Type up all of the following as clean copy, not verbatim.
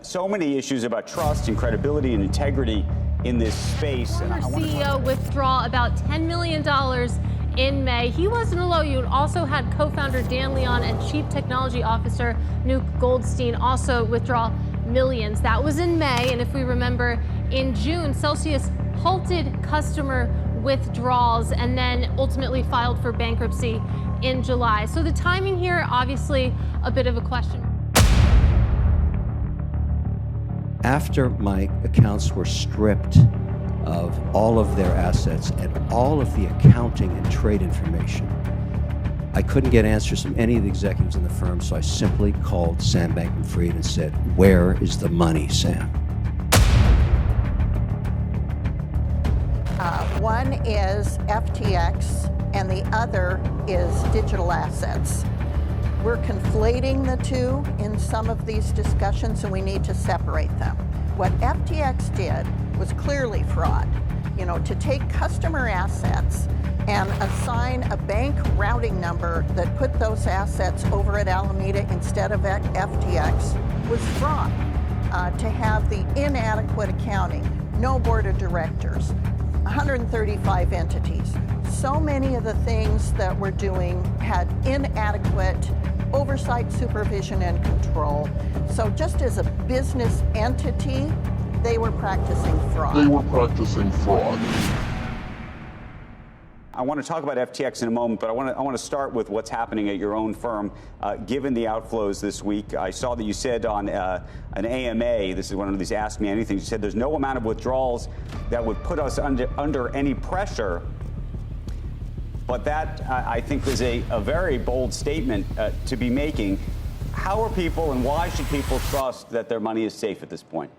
So many issues about trust and credibility and integrity in this space. Former CEO withdraw about $10 million in May. He wasn't alone. You also had co-founder Dan Leon and Chief Technology Officer Nuke Goldstein also withdraw millions. That was in May, and if we remember, in June, Celsius halted customer withdrawals and then ultimately filed for bankruptcy in July. So the timing here, obviously, a bit of a question. After my accounts were stripped of all of their assets and all of the accounting and trade information, I couldn't get answers from any of the executives in the firm, so I simply called Sam Bankman-Fried and said, "Where is the money, Sam?" One is FTX and the other is digital assets. We're conflating the two in some of these discussions, and we need to separate them. What FTX did was clearly fraud. To take customer assets and assign a bank routing number that put those assets over at Alameda instead of at FTX was fraud. To have the inadequate accounting, no board of directors, 135 entities. So many of the things that we're doing had inadequate oversight, supervision, and control. So just as a business entity, they were practicing fraud. I want to talk about FTX in a moment, but I want to start with what's happening at your own firm, given the outflows this week. I saw that you said on an AMA, this is one of these Ask Me Anything, you said there's no amount of withdrawals that would put us under any pressure. But that, I think, is a very bold statement to be making. How are people and why should people trust that their money is safe at this point?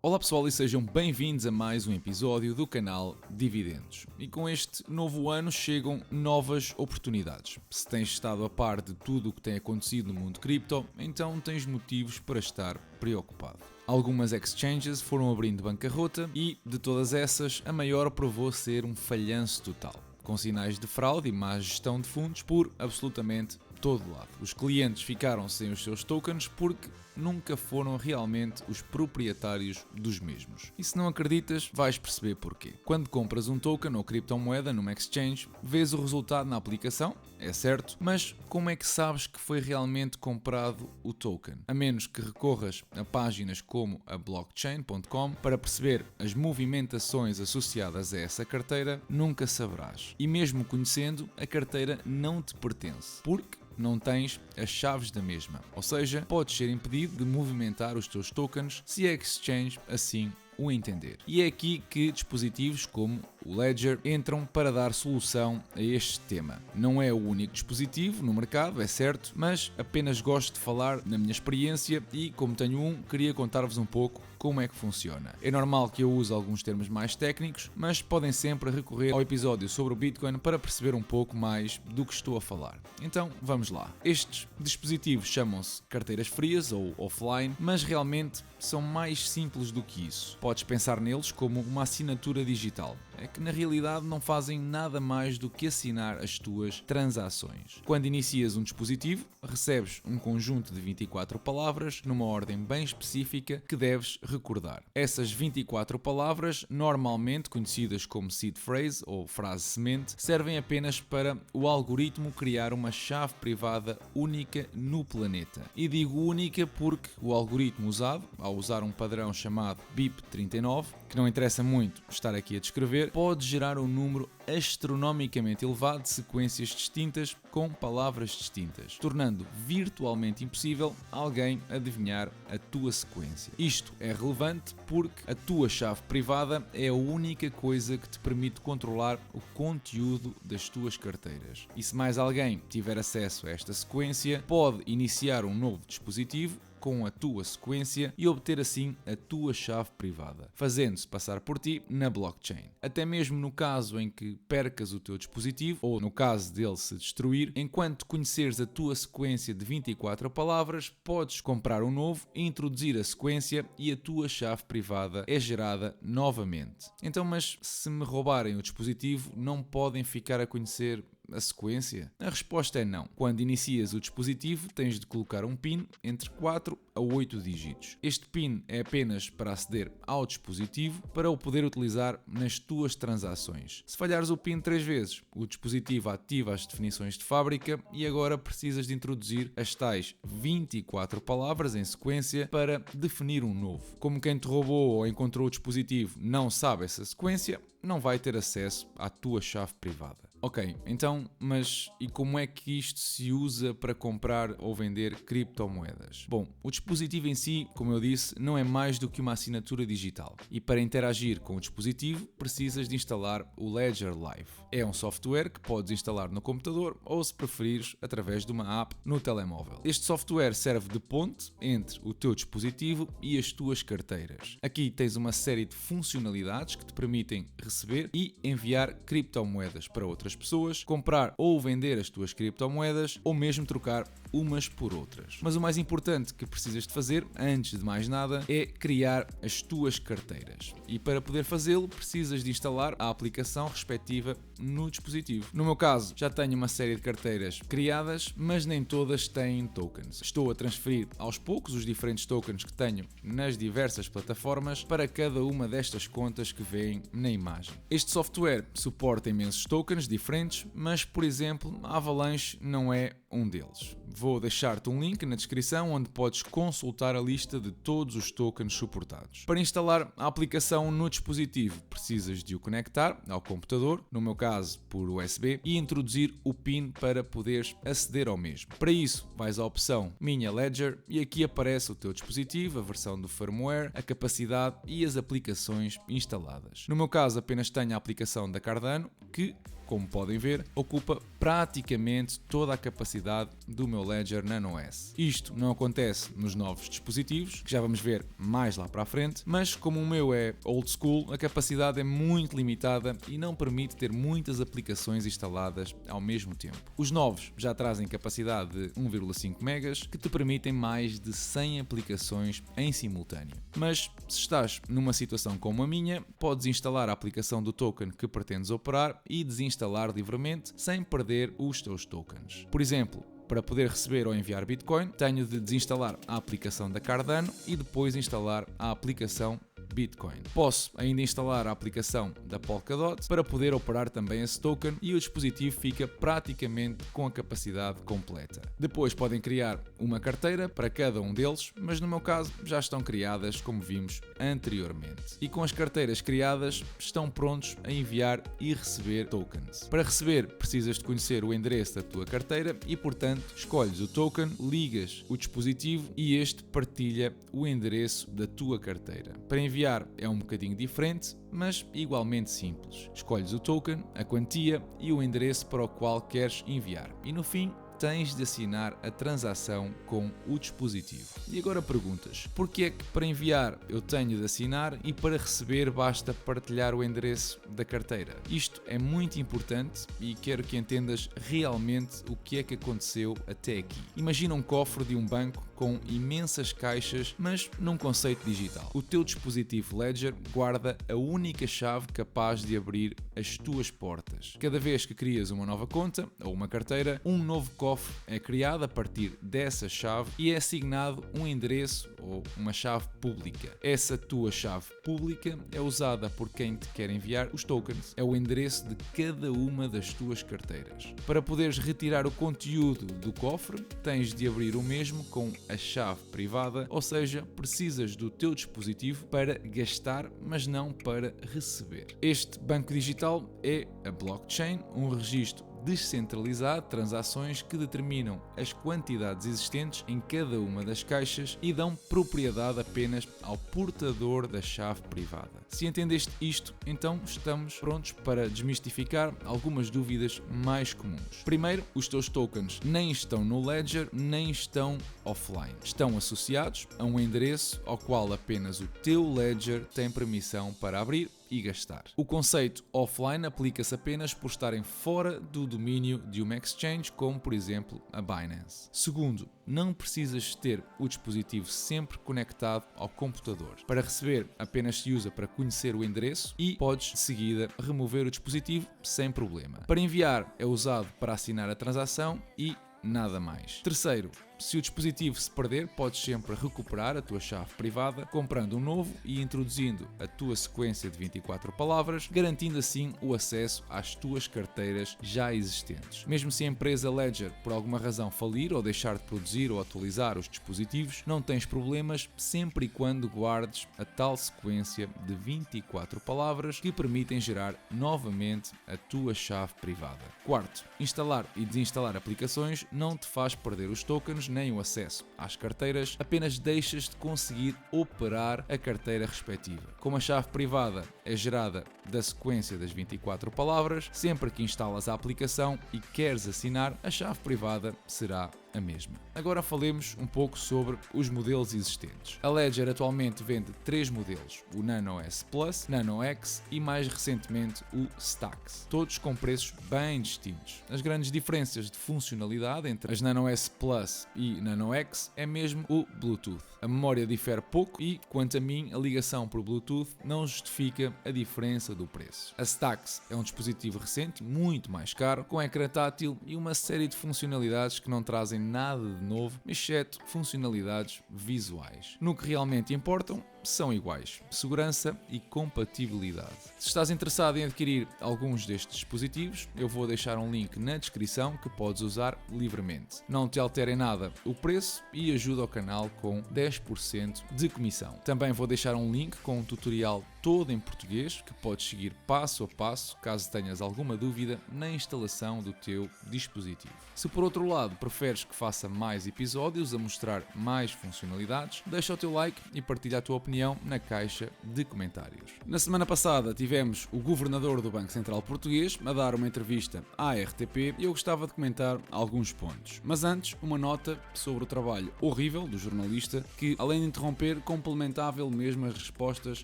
Olá pessoal e sejam bem-vindos a mais um episódio do canal Dividendos. E com este novo ano chegam novas oportunidades. Se tens estado a par de tudo o que tem acontecido no mundo cripto, então tens motivos para estar preocupado. Algumas exchanges foram abrindo bancarrota e, de todas essas, a maior provou ser um falhanço total, com sinais de fraude e má gestão de fundos por absolutamente todo lado. Os clientes ficaram sem os seus tokens porque nunca foram realmente os proprietários dos mesmos. E se não acreditas, vais perceber porquê. Quando compras um token ou criptomoeda numa exchange, vês o resultado na aplicação, é certo, mas como é que sabes que foi realmente comprado o token? A menos que recorras a páginas como a blockchain.com para perceber as movimentações associadas a essa carteira, nunca saberás. E mesmo conhecendo, a carteira não te pertence, porque não tens as chaves da mesma, ou seja, podes ser impedido de movimentar os teus tokens se a exchange assim o entender. E é aqui que dispositivos como o Ledger entram para dar solução a este tema. Não é o único dispositivo no mercado, é certo, mas apenas gosto de falar na minha experiência e, como tenho um, queria contar-vos um pouco como é que funciona. É normal que eu use alguns termos mais técnicos, mas podem sempre recorrer ao episódio sobre o Bitcoin para perceber um pouco mais do que estou a falar. Então, vamos lá. Estes dispositivos chamam-se carteiras frias ou offline, mas realmente são mais simples do que isso. Podes pensar neles como uma assinatura digital. É que na realidade não fazem nada mais do que assinar as tuas transações. Quando inicias um dispositivo, recebes um conjunto de 24 palavras numa ordem bem específica que deves recordar. Essas 24 palavras, normalmente conhecidas como seed phrase ou frase semente, servem apenas para o algoritmo criar uma chave privada única no planeta. E digo única porque o algoritmo usado, ao usar um padrão chamado BIP39, que não interessa muito estar aqui a descrever, pode gerar um número astronomicamente elevado de sequências distintas com palavras distintas, tornando virtualmente impossível alguém adivinhar a tua sequência. Isto é relevante porque a tua chave privada é a única coisa que te permite controlar o conteúdo das tuas carteiras. E se mais alguém tiver acesso a esta sequência, pode iniciar um novo dispositivo com a tua sequência e obter assim a tua chave privada, fazendo-se passar por ti na blockchain. Até mesmo no caso em que percas o teu dispositivo, ou no caso dele se destruir, enquanto conheceres a tua sequência de 24 palavras, podes comprar um novo, introduzir a sequência e a tua chave privada é gerada novamente. Então, mas se me roubarem o dispositivo, não podem ficar a conhecer a sequência? A resposta é não. Quando inicias o dispositivo, tens de colocar um PIN entre 4 a 8 dígitos. Este PIN é apenas para aceder ao dispositivo para o poder utilizar nas tuas transações. Se falhares o PIN 3 vezes, o dispositivo ativa as definições de fábrica e agora precisas de introduzir as tais 24 palavras em sequência para definir um novo. Como quem te roubou ou encontrou o dispositivo não sabe essa sequência, não vai ter acesso à tua chave privada. Ok, então, mas e como é que isto se usa para comprar ou vender criptomoedas? Bom, o dispositivo em si, como eu disse, não é mais do que uma assinatura digital. E para interagir com o dispositivo, precisas de instalar o Ledger Live. É um software que podes instalar no computador ou, se preferires, através de uma app no telemóvel. Este software serve de ponte entre o teu dispositivo e as tuas carteiras. Aqui tens uma série de funcionalidades que te permitem receber e enviar criptomoedas para outras pessoas, comprar ou vender as tuas criptomoedas ou mesmo trocar umas por outras. Mas o mais importante que precisas de fazer, antes de mais nada, é criar as tuas carteiras. E para poder fazê-lo, precisas de instalar a aplicação respectiva no dispositivo. No meu caso, já tenho uma série de carteiras criadas, mas nem todas têm tokens. Estou a transferir aos poucos os diferentes tokens que tenho nas diversas plataformas para cada uma destas contas que veem na imagem. Este software suporta imensos tokens diferentes, mas, por exemplo, a Avalanche não é um deles. Vou deixar-te um link na descrição onde podes consultar a lista de todos os tokens suportados. Para instalar a aplicação no dispositivo, precisas de o conectar ao computador, no meu caso por USB, e introduzir o PIN para poderes aceder ao mesmo. Para isso, vais à opção Minha Ledger e aqui aparece o teu dispositivo, a versão do firmware, a capacidade e as aplicações instaladas. No meu caso, apenas tenho a aplicação da Cardano, que, como podem ver, ocupa praticamente toda a capacidade do meu Ledger Nano S. Isto não acontece nos novos dispositivos, que já vamos ver mais lá para a frente, mas como o meu é old school, a capacidade é muito limitada e não permite ter muitas aplicações instaladas ao mesmo tempo. Os novos já trazem capacidade de 1,5 megas, que te permitem mais de 100 aplicações em simultâneo. Mas se estás numa situação como a minha, podes instalar a aplicação do token que pretendes operar e desinstalar livremente sem perder os teus tokens. Por exemplo, para poder receber ou enviar Bitcoin, tenho de desinstalar a aplicação da Cardano e depois instalar a aplicação Bitcoin. Posso ainda instalar a aplicação da Polkadot para poder operar também esse token e o dispositivo fica praticamente com a capacidade completa. Depois podem criar uma carteira para cada um deles, mas no meu caso já estão criadas, como vimos anteriormente. E com as carteiras criadas, estão prontos a enviar e receber tokens. Para receber, precisas de conhecer o endereço da tua carteira e, portanto, escolhes o token, ligas o dispositivo e este partilha o endereço da tua carteira. Para enviar é um bocadinho diferente, mas igualmente simples. Escolhes o token, a quantia e o endereço para o qual queres enviar. E no fim, tens de assinar a transação com o dispositivo. E agora perguntas, porquê é que para enviar eu tenho de assinar e para receber basta partilhar o endereço da carteira? Isto é muito importante e quero que entendas realmente o que é que aconteceu até aqui. Imagina um cofre de um banco com imensas caixas, mas num conceito digital. O teu dispositivo Ledger guarda a única chave capaz de abrir as tuas portas. Cada vez que crias uma nova conta ou uma carteira, um novo cofre é criado a partir dessa chave e é assignado um endereço ou uma chave pública. Essa tua chave pública é usada por quem te quer enviar os tokens. É o endereço de cada uma das tuas carteiras. Para poderes retirar o conteúdo do cofre, tens de abrir o mesmo com a chave privada, ou seja, precisas do teu dispositivo para gastar, mas não para receber. Este banco digital é a blockchain, um registro descentralizado de transações que determinam as quantidades existentes em cada uma das caixas e dão propriedade apenas ao portador da chave privada. Se entendeste isto, então estamos prontos para desmistificar algumas dúvidas mais comuns. Primeiro, os teus tokens nem estão no Ledger, nem estão offline. Estão associados a um endereço ao qual apenas o teu Ledger tem permissão para abrir e gastar. O conceito offline aplica-se apenas por estarem fora do domínio de uma exchange, como por exemplo a Binance. Segundo, não precisas ter o dispositivo sempre conectado ao computador. Para receber, apenas se usa para conhecer o endereço e podes de seguida remover o dispositivo sem problema. Para enviar, é usado para assinar a transação e nada mais. Terceiro, se o dispositivo se perder, podes sempre recuperar a tua chave privada comprando um novo e introduzindo a tua sequência de 24 palavras, garantindo assim o acesso às tuas carteiras já existentes. Mesmo se a empresa Ledger por alguma razão falir ou deixar de produzir ou atualizar os dispositivos, não tens problemas sempre e quando guardes a tal sequência de 24 palavras que permitem gerar novamente a tua chave privada. Quarto, instalar e desinstalar aplicações não te faz perder os tokens nem o acesso às carteiras, apenas deixas de conseguir operar a carteira respectiva. Como a chave privada é gerada da sequência das 24 palavras, sempre que instalas a aplicação e queres assinar, a chave privada será a mesma. Agora falemos um pouco sobre os modelos existentes. A Ledger atualmente vende 3 modelos, o Nano S Plus, Nano X e mais recentemente o Stax, todos com preços bem distintos. As grandes diferenças de funcionalidade entre as Nano S Plus e Nano X é mesmo o Bluetooth. A memória difere pouco e, quanto a mim, a ligação por Bluetooth não justifica a diferença do preço. A Stax é um dispositivo recente, muito mais caro, com ecrã tátil e uma série de funcionalidades que não trazem nada de novo, exceto funcionalidades visuais. No que realmente importam, são iguais: segurança e compatibilidade. Se estás interessado em adquirir alguns destes dispositivos, eu vou deixar um link na descrição que podes usar livremente. Não te altera em nada o preço e ajuda o canal com 10% de comissão. Também vou deixar um link com um tutorial todo em português que podes seguir passo a passo caso tenhas alguma dúvida na instalação do teu dispositivo. Se por outro lado preferes que faça mais episódios a mostrar mais funcionalidades, deixa o teu like e partilha a tua opinião na caixa de comentários. Na semana passada tivemos o governador do Banco Central Português a dar uma entrevista à RTP e eu gostava de comentar alguns pontos. Mas antes, uma nota sobre o trabalho horrível do jornalista que, além de interromper, complementava ele mesmo as respostas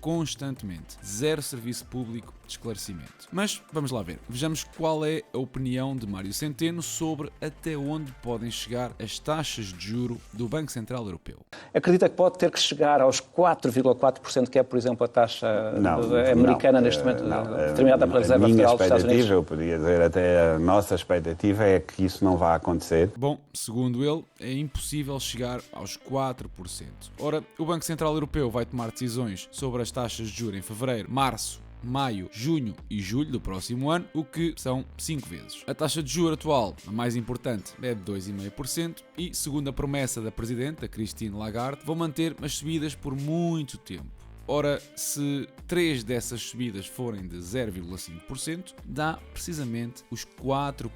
constantemente. Zero serviço público de esclarecimento. Mas vamos lá ver. Vejamos qual é a opinião de Mário Centeno sobre até onde podem chegar as taxas de juro do Banco Central Europeu. Acredita que pode ter que chegar aos 4,4%, que é, por exemplo, a taxa americana neste momento, determinada pela Reserva Federal dos Estados Unidos? Eu poderia dizer até a nossa expectativa é que isso não vá acontecer. Bom, segundo ele, é impossível chegar aos 4%. Ora, o Banco Central Europeu vai tomar decisões sobre as taxas de juros em fevereiro, março, maio, junho e julho do próximo ano, o que são 5 vezes. A taxa de juros atual, a mais importante, é de 2,5% e, segundo a promessa da Presidente, a Christine Lagarde, vão manter as subidas por muito tempo. Ora, se 3 dessas subidas forem de 0,5%, dá precisamente os 4%.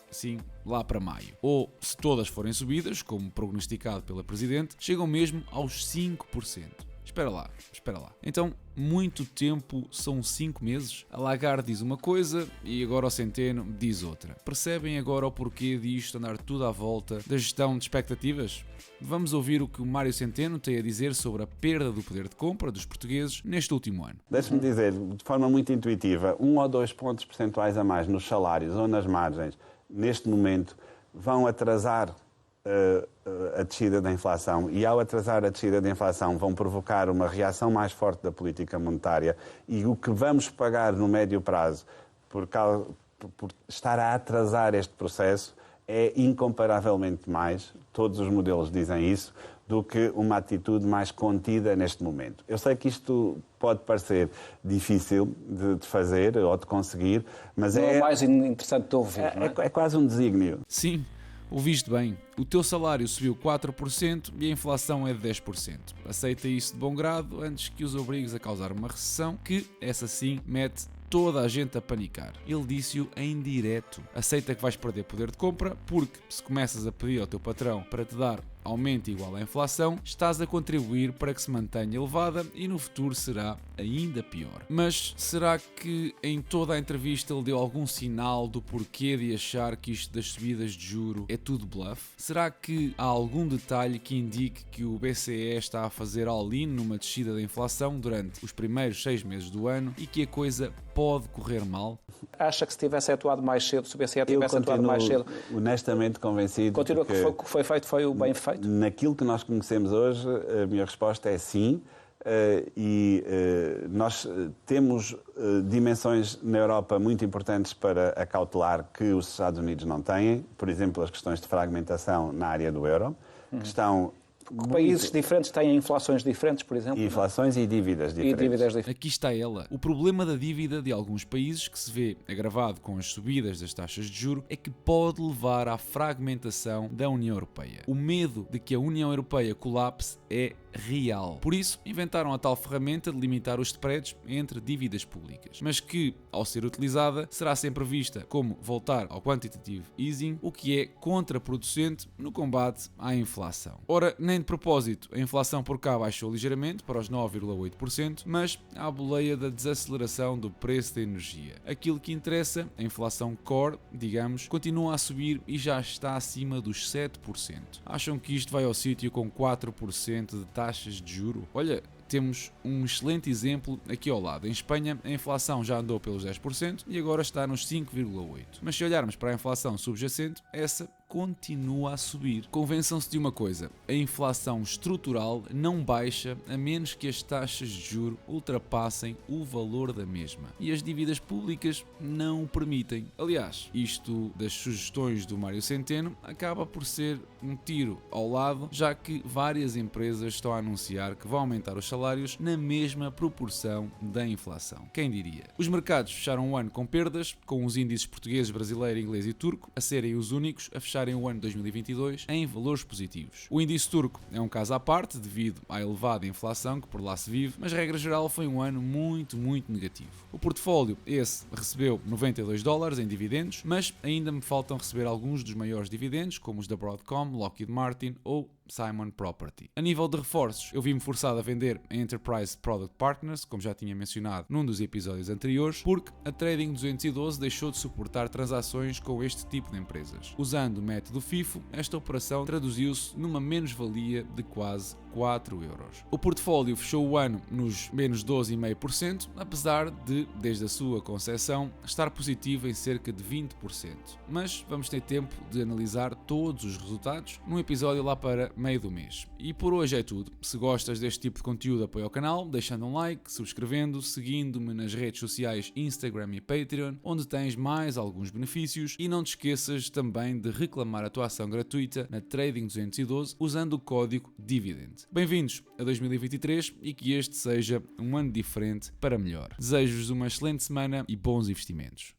Sim, lá para maio. Ou, se todas forem subidas, como prognosticado pela Presidente, chegam mesmo aos 5%. Espera lá. Então, muito tempo são 5 meses? A Lagarde diz uma coisa e agora o Centeno diz outra. Percebem agora o porquê disto andar tudo à volta da gestão de expectativas? Vamos ouvir o que o Mário Centeno tem a dizer sobre a perda do poder de compra dos portugueses neste último ano. Deixe-me dizer, de forma muito intuitiva, 1 ou 2 pontos percentuais a mais nos salários ou nas margens, neste momento, vão atrasar a descida da inflação e, ao atrasar a descida da inflação, vão provocar uma reação mais forte da política monetária e o que vamos pagar no médio prazo por estar a atrasar este processo é incomparavelmente mais, todos os modelos dizem isso, do que uma atitude mais contida neste momento. Eu sei que isto pode parecer difícil de fazer ou de conseguir, mas é mais interessante de ouvir, é quase um desígnio. Sim. Ouviste bem, o teu salário subiu 4% e a inflação é de 10%. Aceita isso de bom grado antes que os obrigues a causar uma recessão que, essa sim, mete toda a gente a panicar. Ele disse-o em direto. Aceita que vais perder poder de compra porque se começas a pedir ao teu patrão para te dar aumento igual à inflação, estás a contribuir para que se mantenha elevada e no futuro será ainda pior. Mas será que em toda a entrevista ele deu algum sinal do porquê de achar que isto das subidas de juro é tudo bluff? Será que há algum detalhe que indique que o BCE está a fazer all-in numa descida da inflação durante os primeiros 6 meses do ano e que a coisa pode correr mal? Acha que se tivesse atuado mais cedo, se o BCE tivesse atuado mais cedo... honestamente convencido... Continua que o que foi feito foi o bem feito? Naquilo que nós conhecemos hoje, a minha resposta é sim. Nós temos dimensões na Europa muito importantes para acautelar que os Estados Unidos não têm. Por exemplo, as questões de fragmentação na área do euro, que estão... Países diferentes têm inflações diferentes, por exemplo. Inflações e dívidas diferentes. Aqui está ela. O problema da dívida de alguns países, que se vê agravado com as subidas das taxas de juro, é que pode levar à fragmentação da União Europeia. O medo de que a União Europeia colapse é real. Por isso, inventaram a tal ferramenta de limitar os spreads entre dívidas públicas, mas que, ao ser utilizada, será sempre vista como voltar ao quantitative easing, o que é contraproducente no combate à inflação. Ora, nem de propósito, a inflação por cá baixou ligeiramente para os 9,8%, mas há a boleia da desaceleração do preço da energia. Aquilo que interessa, a inflação core, digamos, continua a subir e já está acima dos 7%. Acham que isto vai ao sítio com 4% de taxas de juro? Olha, temos um excelente exemplo aqui ao lado. Em Espanha, a inflação já andou pelos 10% e agora está nos 5,8%. Mas se olharmos para a inflação subjacente, essa continua a subir. Convençam-se de uma coisa, a inflação estrutural não baixa a menos que as taxas de juro ultrapassem o valor da mesma. E as dívidas públicas não o permitem. Aliás, isto das sugestões do Mário Centeno acaba por ser um tiro ao lado, já que várias empresas estão a anunciar que vão aumentar os salários na mesma proporção da inflação. Quem diria? Os mercados fecharam o ano com perdas, com os índices português, brasileiro, inglês e turco a serem os únicos a fecharem o ano 2022 em valores positivos. O índice turco é um caso à parte devido à elevada inflação que por lá se vive, mas regra geral foi um ano muito negativo. O portfólio, esse, recebeu $92 em dividendos, mas ainda me faltam receber alguns dos maiores dividendos, como os da Broadcom, Lockheed Martin ou Simon Property. A nível de reforços, eu vi-me forçado a vender a Enterprise Product Partners, como já tinha mencionado num dos episódios anteriores, porque a Trading 212 deixou de suportar transações com este tipo de empresas. Usando o método FIFO, esta operação traduziu-se numa menos-valia de quase 4 euros. O portfólio fechou o ano nos menos 12,5%, apesar de, desde a sua concepção, estar positivo em cerca de 20%. Mas vamos ter tempo de analisar todos os resultados num episódio lá para meio do mês. E por hoje é tudo. Se gostas deste tipo de conteúdo, apoia o canal, deixando um like, subscrevendo, seguindo-me nas redes sociais Instagram e Patreon, onde tens mais alguns benefícios, e não te esqueças também de reclamar a tua ação gratuita na Trading 212 usando o código DIVIDEND. Bem-vindos a 2023 e que este seja um ano diferente para melhor. Desejo-vos uma excelente semana e bons investimentos.